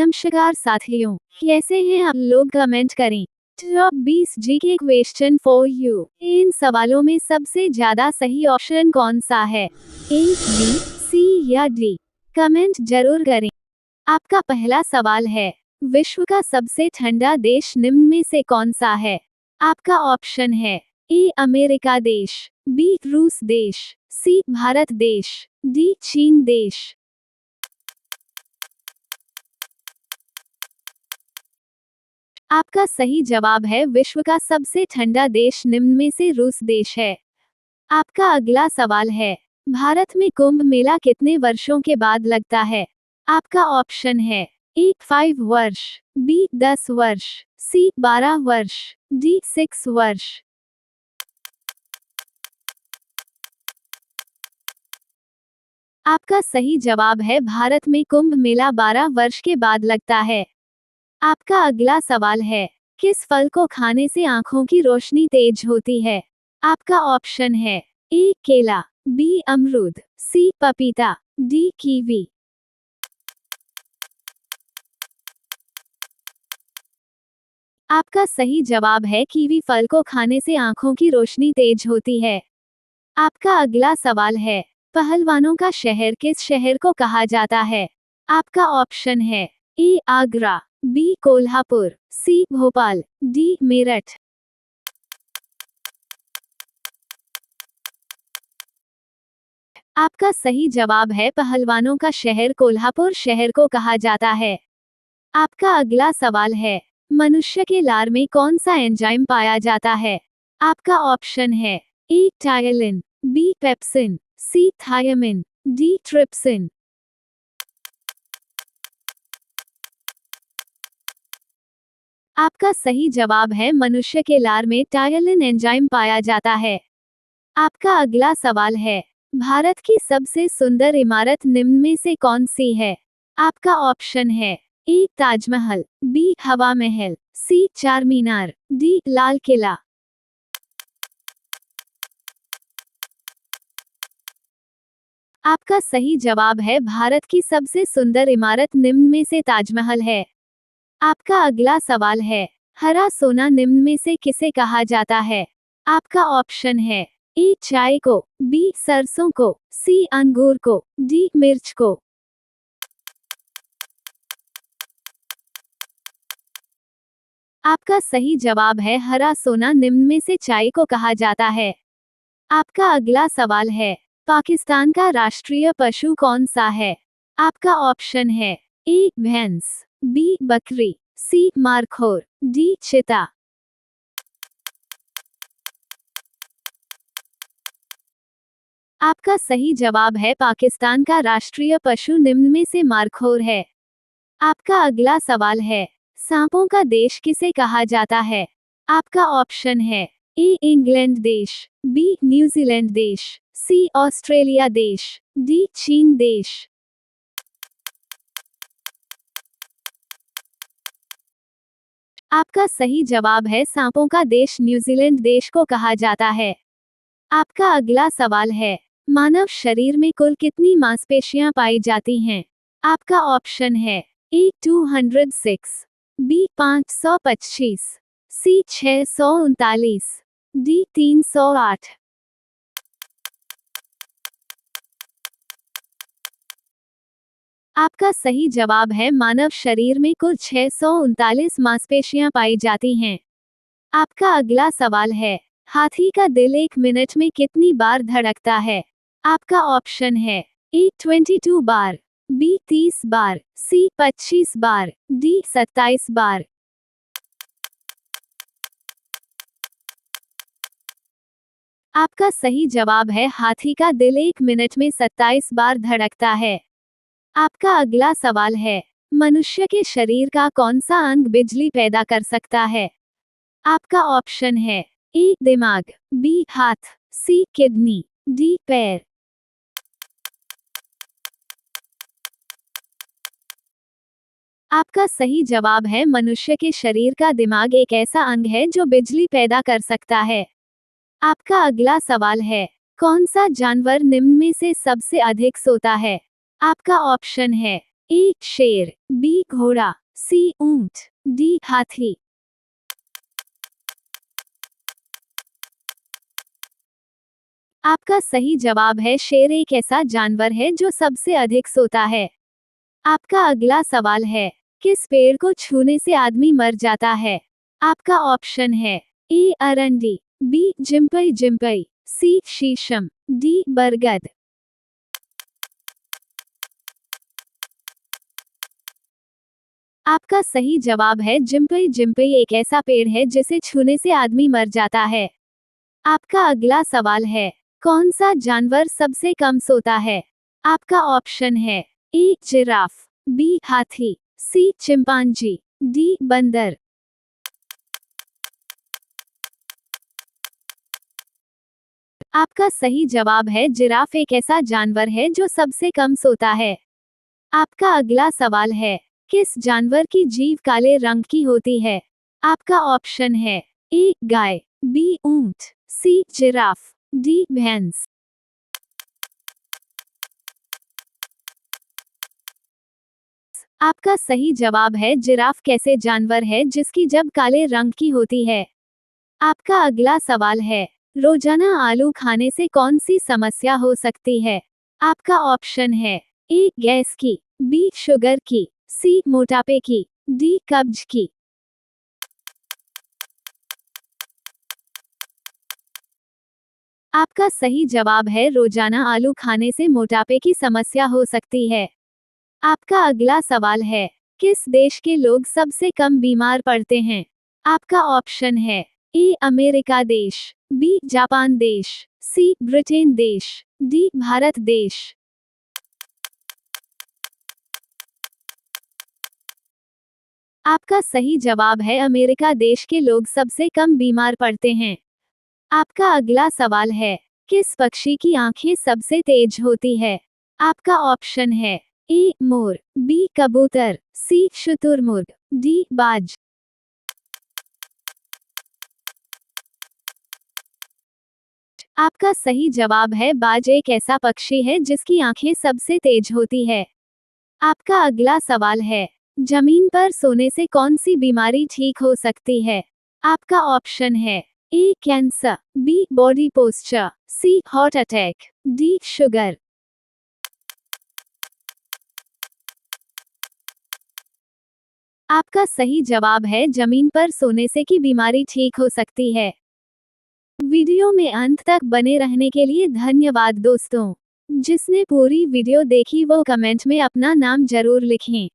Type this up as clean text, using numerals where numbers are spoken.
नमस्कार साथियों, कैसे हैं आप लोग? कमेंट करें। Top 20 GK question for you. इन सवालों में सबसे ज्यादा सही ऑप्शन कौन सा है? ए, बी, सी या डी? कमेंट जरूर करें। आपका पहला सवाल है, विश्व का सबसे ठंडा देश निम्न में से कौन सा है? आपका ऑप्शन है ए, अमेरिका देश, बी, रूस देश, सी, भारत देश, डी, चीन देश। आपका सही जवाब है विश्व का सबसे ठंडा देश निम्न में से रूस देश है। आपका अगला सवाल है, भारत में कुंभ मेला कितने वर्षों के बाद लगता है? आपका ऑप्शन है ए, 5 वर्ष, बी, 10 वर्ष, सी, 12 वर्ष, डी, 6 वर्ष। आपका सही जवाब है भारत में कुंभ मेला 12 वर्ष के बाद लगता है। आपका अगला सवाल है, किस फल को खाने से आंखों की रोशनी तेज होती है? आपका ऑप्शन है ए, केला, बी, अमरूद, सी, पपीता, डी, कीवी। आपका सही जवाब है कीवी फल को खाने से आंखों की रोशनी तेज होती है। आपका अगला सवाल है, पहलवानों का शहर किस शहर को कहा जाता है? आपका ऑप्शन है ए, आगरा, बी, कोल्हापुर, सी, भोपाल, डी, मेरठ। आपका सही जवाब है पहलवानों का शहर कोल्हापुर शहर को कहा जाता है। आपका अगला सवाल है, मनुष्य के लार में कौन सा एंजाइम पाया जाता है? आपका ऑप्शन है ए, टायलिन, बी, पेप्सिन, सी, थायमिन, डी, ट्रिप्सिन। आपका सही जवाब है मनुष्य के लार में टायलिन एंजाइम पाया जाता है। आपका अगला सवाल है, भारत की सबसे सुंदर इमारत निम्न में से कौन सी है? आपका ऑप्शन है ए, ताजमहल, बी, हवा महल, सी, चार मीनार, डी, लाल किला। आपका सही जवाब है भारत की सबसे सुंदर इमारत निम्न में से ताजमहल है। आपका अगला सवाल है, हरा सोना निम्न में से किसे कहा जाता है? आपका ऑप्शन है ए, चाय को, बी, सरसों को, सी, अंगूर को, डी, मिर्च को। आपका सही जवाब है हरा सोना निम्न में से चाय को कहा जाता है। आपका अगला सवाल है, पाकिस्तान का राष्ट्रीय पशु कौन सा है? आपका ऑप्शन है ए, भैंस, बी, बकरी, सी, मारखोर, डी, चीता। आपका सही जवाब है पाकिस्तान का राष्ट्रीय पशु निम्न में से मारखोर है। आपका अगला सवाल है, सांपों का देश किसे कहा जाता है? आपका ऑप्शन है ए, इंग्लैंड देश, बी, न्यूजीलैंड देश, सी, ऑस्ट्रेलिया देश, डी, चीन देश। आपका सही जवाब है सांपों का देश न्यूजीलैंड देश को कहा जाता है। आपका अगला सवाल है, मानव शरीर में कुल कितनी मांसपेशियां पाई जाती हैं? आपका ऑप्शन है ए, 206, बी, 525, सी, 639, डी, 308। आपका सही जवाब है मानव शरीर में कुल 639 मांसपेशियां पाई जाती हैं। आपका अगला सवाल है, हाथी का दिल 1 मिनट में कितनी बार धड़कता है? आपका ऑप्शन है ए, 22 बार, बी, 30 बार, सी, 25 बार, डी, 27 बार। आपका सही जवाब है हाथी का दिल 1 मिनट में 27 बार धड़कता है। आपका अगला सवाल है, मनुष्य के शरीर का कौन सा अंग बिजली पैदा कर सकता है? आपका ऑप्शन है ए, दिमाग, बी, हाथ, सी, किडनी, डी, पैर। आपका सही जवाब है मनुष्य के शरीर का दिमाग एक ऐसा अंग है जो बिजली पैदा कर सकता है। आपका अगला सवाल है, कौन सा जानवर निम्न में से सबसे अधिक सोता है? आपका ऑप्शन है ए शेर, बी घोड़ा, सी ऊंट, डी हाथी। आपका सही जवाब है शेर एक ऐसा जानवर है जो सबसे अधिक सोता है। आपका अगला सवाल है, किस पेड़ को छूने से आदमी मर जाता है? आपका ऑप्शन है ए अरंडी, बी जिम्पई जिम्पई, सी शीशम, डी बरगद। आपका सही जवाब है जिम्पई जिम्पई एक ऐसा पेड़ है जिसे छूने से आदमी मर जाता है। आपका अगला सवाल है, कौन सा जानवर सबसे कम सोता है? आपका ऑप्शन है ए जिराफ, बी हाथी, सी चिंपांजी, डी बंदर। आपका सही जवाब है जिराफ एक ऐसा जानवर है जो सबसे कम सोता है। आपका अगला सवाल है, किस जानवर की जीभ काले रंग की होती है? आपका ऑप्शन है ए गाय, बी ऊंट, सी जिराफ, डी भैंस। आपका सही जवाब है जिराफ कैसे जानवर है जिसकी जब काले रंग की होती है। आपका अगला सवाल है, रोजाना आलू खाने से कौन सी समस्या हो सकती है? आपका ऑप्शन है ए गैस की, बी शुगर की, सी मोटापे की, डी कब्ज की। आपका सही जवाब है रोजाना आलू खाने से मोटापे की समस्या हो सकती है। आपका अगला सवाल है, किस देश के लोग सबसे कम बीमार पड़ते हैं? आपका ऑप्शन है ए अमेरिका देश, बी जापान देश, सी ब्रिटेन देश, डी भारत देश। आपका सही जवाब है अमेरिका देश के लोग सबसे कम बीमार पड़ते हैं। आपका अगला सवाल है, किस पक्षी की आंखें सबसे तेज होती है? आपका ऑप्शन है ए मोर, बी कबूतर, सी शुतुरमुर्ग, डी बाज। आपका सही जवाब है बाज एक ऐसा पक्षी है जिसकी आंखें सबसे तेज होती है। आपका अगला सवाल है, जमीन पर सोने से कौन सी बीमारी ठीक हो सकती है? आपका ऑप्शन है ए कैंसर, बी बॉडी पोस्चर, सी हार्ट अटैक, डी शुगर। आपका सही जवाब है जमीन पर सोने से की बीमारी ठीक हो सकती है। वीडियो में अंत तक बने रहने के लिए धन्यवाद दोस्तों। जिसने पूरी वीडियो देखी वो कमेंट में अपना नाम जरूर लिखें।